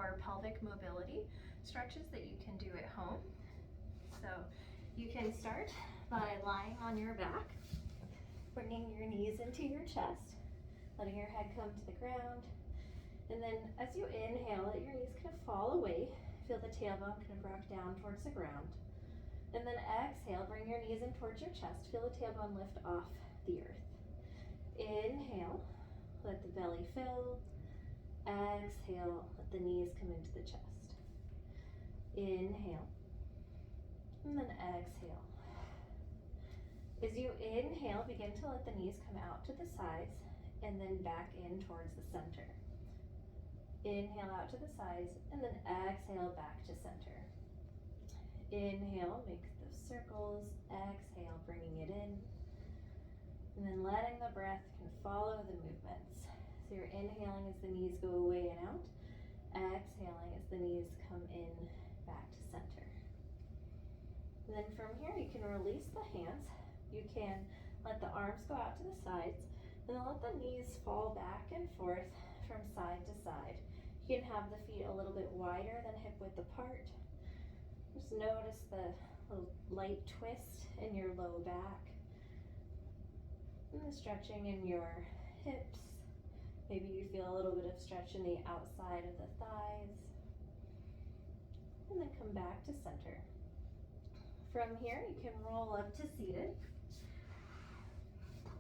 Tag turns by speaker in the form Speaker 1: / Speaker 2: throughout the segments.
Speaker 1: for pelvic mobility stretches that you can do at home. So you can start by lying on your back, bringing your knees into your chest, letting your head come to the ground. And then as you inhale, let your knees kind of fall away. Feel the tailbone kind of rock down towards the ground. And then exhale, bring your knees in towards your chest. Feel the tailbone lift off the earth. Inhale, let the belly fill. Exhale, let the knees come into the chest. Inhale, and then exhale. As you inhale, begin to let the knees come out to the sides and then back in towards the center. Inhale out to the sides and then exhale back to center. Inhale, make those circles. Exhale, bringing it in. And then letting the breath kind of follow the movements. So you're inhaling as the knees go away and out. Exhaling as the knees come in back to center. And then from here, you can release the hands. You can let the arms go out to the sides. And then let the knees fall back and forth from side to side. You can have the feet a little bit wider than hip width apart. Just notice the little light twist in your low back. And the stretching in your hips. Maybe you feel a little bit of stretch in the outside of the thighs. And then come back to center. From here, you can roll up to seated.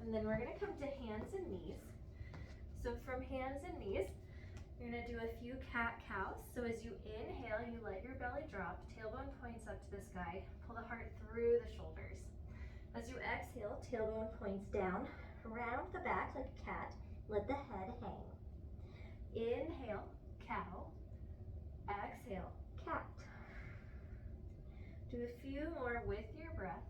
Speaker 1: And then we're going to come to hands and knees. So from hands and knees, you're going to do a few cat-cows. So as you inhale, you let your belly drop, tailbone points up to the sky, pull the heart through the shoulders. As you exhale, tailbone points down, round the back like a cat, let the head hang. Inhale, cow. Exhale, cat. Do a few more with your breath.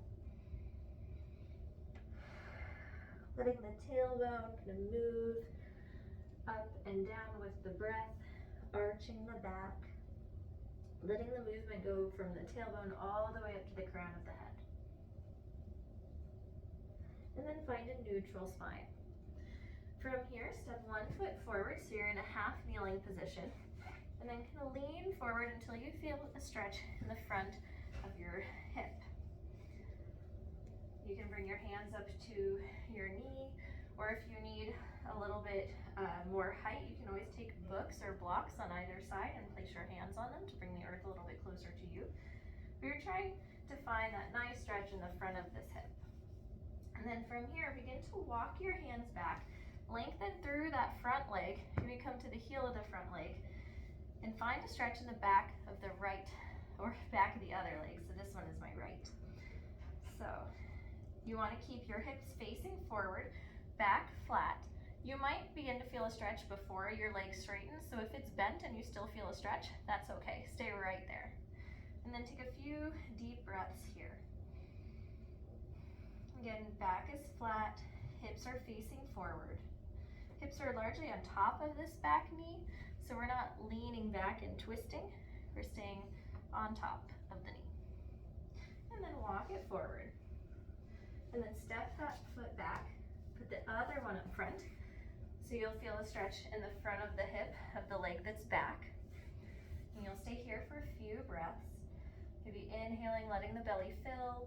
Speaker 1: Letting the tailbone kind of move up and down with the breath, arching the back, letting the movement go from the tailbone all the way up to the crown of the head. And then find a neutral spine. From here, step 1 foot forward, so you're in a half kneeling position, and then kind of lean forward until you feel a stretch in the front of your hip. You can bring your hands up to your knee, or if you need a little bit more height, you can always take books or blocks on either side and place your hands on them to bring the earth a little bit closer to you. But you're trying to find that nice stretch in the front of this hip. And then from here, begin to walk your hands back, lengthen through that front leg, maybe come to the heel of the front leg, and find a stretch in the back of the right, or back of the other leg. So this one is my right. So you want to keep your hips facing forward, back flat. You might begin to feel a stretch before your leg straightens, so if it's bent and you still feel a stretch, that's okay. Stay right there. And then take a few deep breaths here. Again, back is flat, hips are facing forward. Hips are largely on top of this back knee, so we're not leaning back and twisting. We're staying on top of the knee. And then walk it forward. And then step that foot back, put the other one up front, so you'll feel a stretch in the front of the hip of the leg that's back. And you'll stay here for a few breaths. Maybe inhaling, letting the belly fill.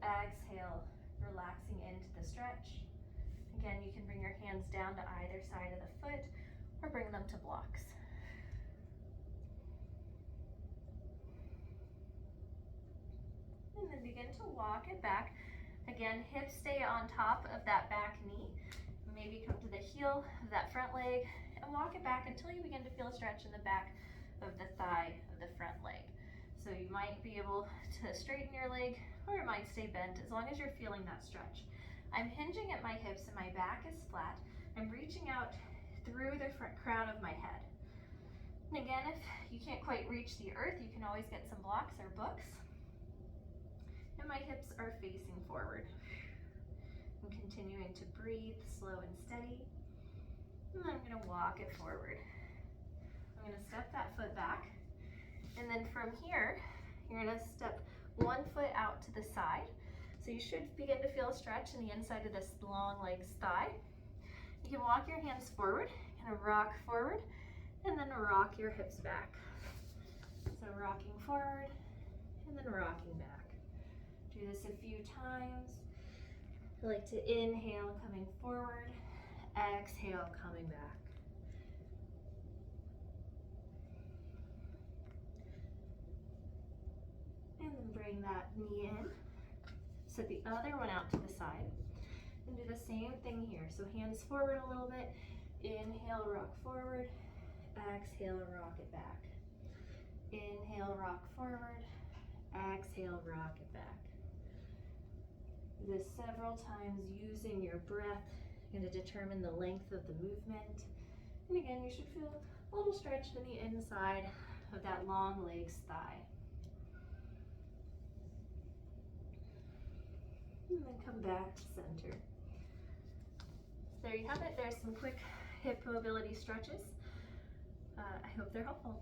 Speaker 1: Exhale, relaxing into the stretch. Again, you can bring your hands down to either side of the foot or bring them to blocks. And then begin to walk it back. Again, hips stay on top of that back knee. Maybe come to the heel of that front leg and walk it back until you begin to feel a stretch in the back of the thigh of the front leg. So you might be able to straighten your leg, or it might stay bent as long as you're feeling that stretch. I'm hinging at my hips and my back is flat. I'm reaching out through the front crown of my head. And again, if you can't quite reach the earth, you can always get some blocks or books. And my hips are facing forward. I'm continuing to breathe slow and steady. And then I'm going to walk it forward. I'm going to step that foot back. And then from here, you're going to step 1 foot out to the side. So you should begin to feel a stretch in the inside of this long leg's thigh. You can walk your hands forward, kind of rock forward, and then rock your hips back. So rocking forward and then rocking back. Do this a few times. I like to inhale, coming forward, exhale, coming back. And then bring that knee in. Set the other one out to the side. And do the same thing here. So hands forward a little bit. Inhale, rock forward. Exhale, rock it back. Inhale, rock forward. Exhale, rock it back. Do this several times using your breath. You're going to determine the length of the movement. And again, you should feel a little stretch in the inside of that long leg's thigh. And then come back to center. There you have it. There's some quick hip mobility stretches. I hope they're helpful.